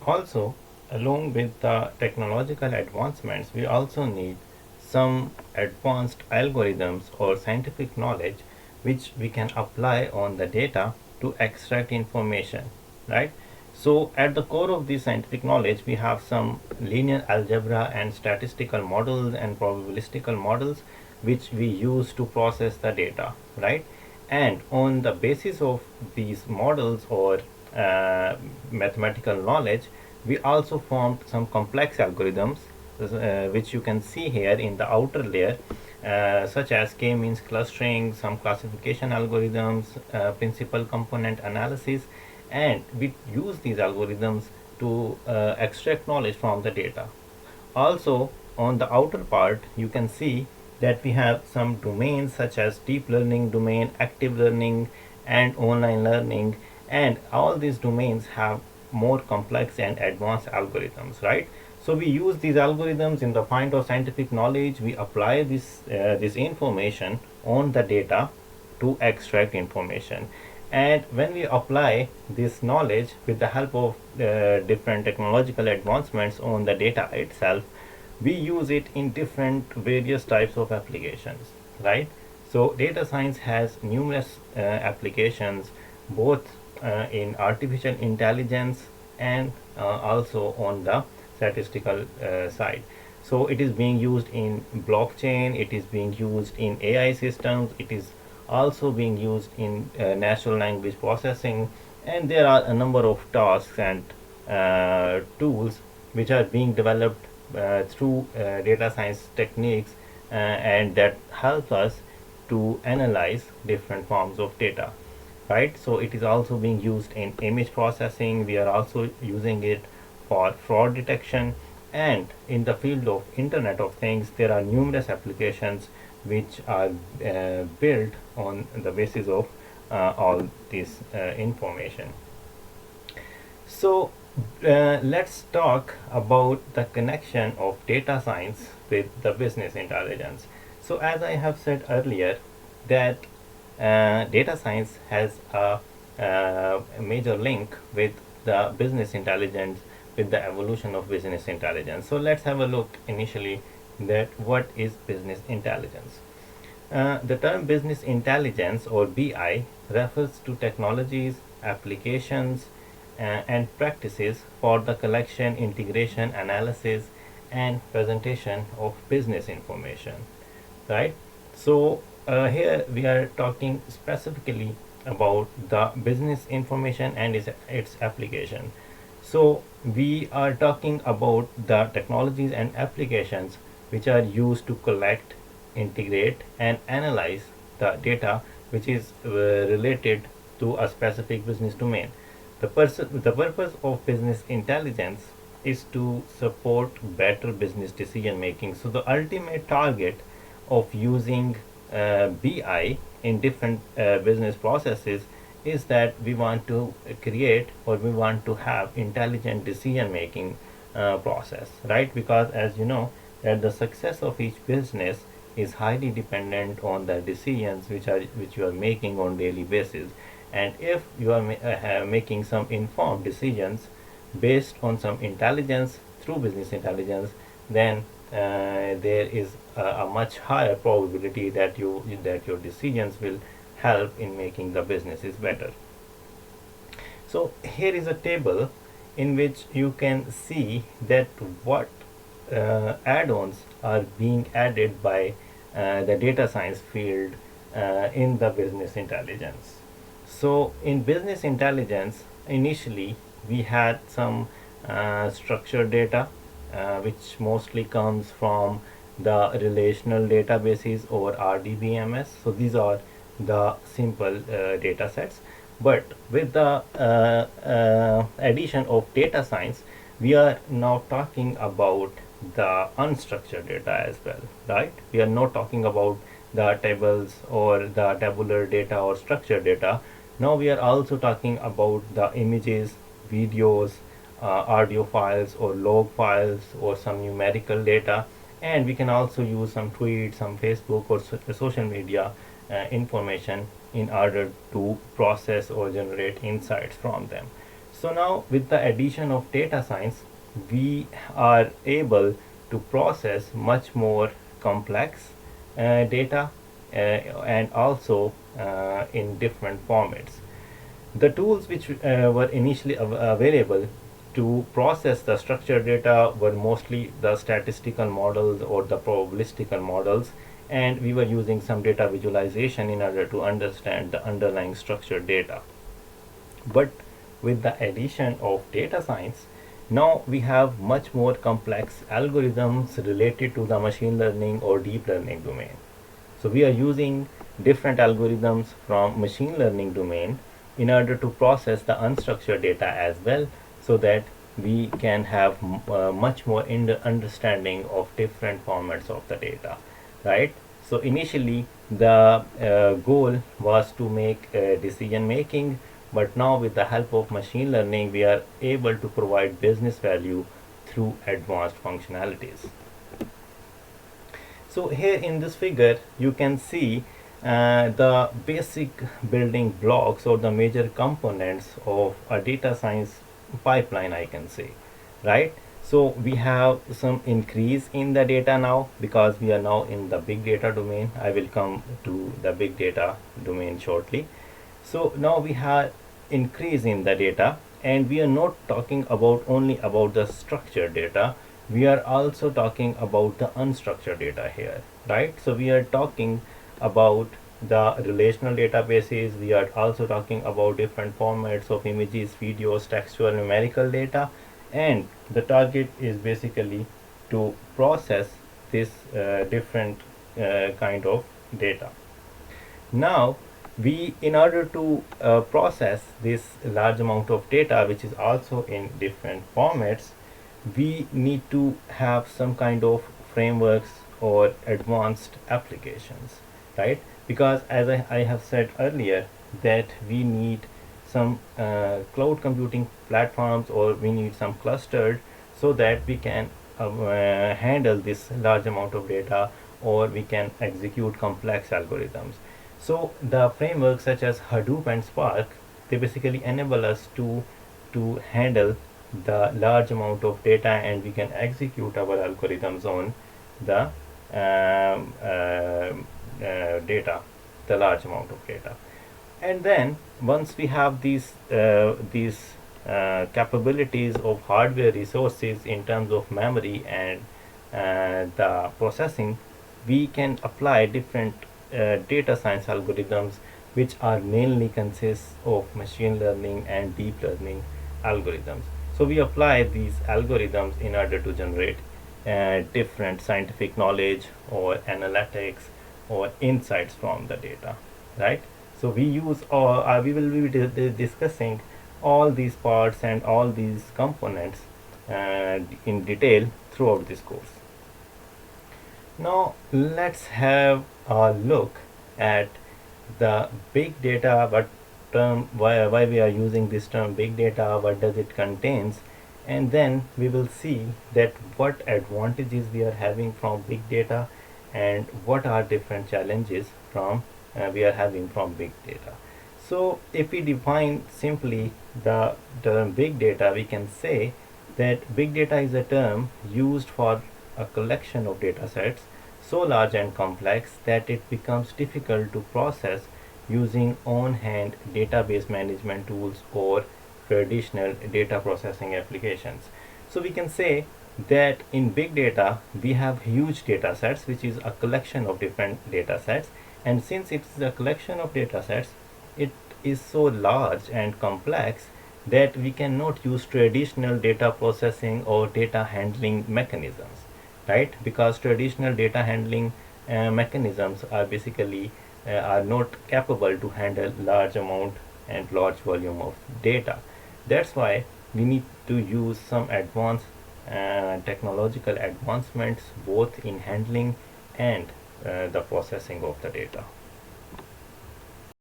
Also, along with the technological advancements, we also need some advanced algorithms or scientific knowledge which we can apply on the data to extract information, right? So at the core of this scientific knowledge, we have some linear algebra and statistical models and probabilistical models which we use to process the data, right? And on the basis of these models or mathematical knowledge, we also formed some complex algorithms which you can see here in the outer layer, such as k-means clustering, some classification algorithms, principal component analysis, and we use these algorithms to extract knowledge from the data. Also, on the outer part, you can see that we have some domains such as deep learning domain, active learning, and online learning, and all these domains have more complex and advanced algorithms, right? So we use these algorithms in the find of scientific knowledge. We apply this information on the data to extract information. And when we apply this knowledge with the help of different technological advancements on the data itself, we use it in different various types of applications, right? So data science has numerous applications, both in artificial intelligence and also on the statistical side. So it is being used in blockchain, it is being used in AI systems, it is also being used in natural language processing, and there are a number of tasks and tools which are being developed through data science techniques, and that help us to analyze different forms of data, right? So it is also being used in image processing. We are also using it for fraud detection, and in the field of internet of things, there are numerous applications which are built on the basis of all this information. So let's talk about the connection of data science with the business intelligence. So as I have said earlier, that data science has a major link with the business intelligence, with the evolution of business intelligence. So let's have a look initially that what is business intelligence. The term business intelligence or BI refers to technologies, applications, and practices for the collection, integration, analysis, and presentation of business information, right? So here we are talking specifically about the business information and its application. So we are talking about the technologies and applications which are used to collect, integrate, and analyze the data which is related to a specific business domain. The purpose of business intelligence is to support better business decision making. So the ultimate target of using BI in different business processes is that we want to create, or we want to have intelligent decision making process, right? Because as you know, that the success of each business is highly dependent on the decisions which you are making on daily basis. And if you are making some informed decisions based on some intelligence through business intelligence, then there is a much higher probability that your decisions will help in making the businesses better. So here is a table in which you can see that what add-ons are being added by the data science field in the business intelligence. So in business intelligence, initially we had some structured data, which mostly comes from the relational databases or RDBMS. So these are the simple data sets. But with the addition of data science, we are now talking about the unstructured data as well, right? We are not talking about the tables or the tabular data or structured data. Now we are also talking about the images, videos, audio files or log files or some numerical data, and we can also use some tweets, some Facebook or social media information in order to process or generate insights from them. So now with the addition of data science, we are able to process much more complex data and also in different formats. The tools which were initially available to process the structured data were mostly the statistical models or the probabilistical models, and we were using some data visualization in order to understand the underlying structured data. But with the addition of data science, now we have much more complex algorithms related to the machine learning or deep learning domain. So we are using different algorithms from machine learning domain in order to process the unstructured data as well, so that we can have much more understanding of different formats of the data, right? So initially the goal was to make decision making, but now with the help of machine learning we are able to provide business value through advanced functionalities. So here in this figure you can see the basic building blocks or the major components of a data science pipeline, I can say, right? So we have some increase in the data now because we are now in the big data domain. I will come to the big data domain shortly. So now we have increase in the data, and we are not talking about only about the structured data, we are also talking about the unstructured data here, right? So we are talking about the relational databases, we are also talking about different formats of images, videos, textual, numerical data, and the target is basically to process this different kind of data. Now we, in order to process this large amount of data which is also in different formats, we need to have some kind of frameworks or advanced applications, right? Because as I have said earlier, that we need some cloud computing platforms, or we need some clustered, so that we can handle this large amount of data, or we can execute complex algorithms. So the frameworks such as Hadoop and Spark, they basically enable us to handle the large amount of data, and we can execute our algorithms on the data, the large amount of data. And then once we have these capabilities of hardware resources in terms of memory and the processing, we can apply different data science algorithms, which are mainly consists of machine learning and deep learning algorithms. So we apply these algorithms in order to generate different scientific knowledge or analytics or insights from the data, right? So we use, or we will be discussing all these parts and all these components in detail throughout this course. Now let's have a look at the big data. What term, why we are using this term big data, what does it contains, and then we will see that what advantages we are having from big data and what are different challenges from we are having from big data. So if we define simply the term big data, we can say that big data is a term used for a collection of data sets so large and complex that it becomes difficult to process using on-hand database management tools or traditional data processing applications. So we can say that in big data we have huge data sets, which is a collection of different data sets, and since it's a collection of data sets, it is so large and complex that we cannot use traditional data processing or data handling mechanisms, right? Because traditional data handling mechanisms are basically are not capable to handle large amount and large volume of data. That's why we need to use some advanced technological advancements both in handling and the processing of the data.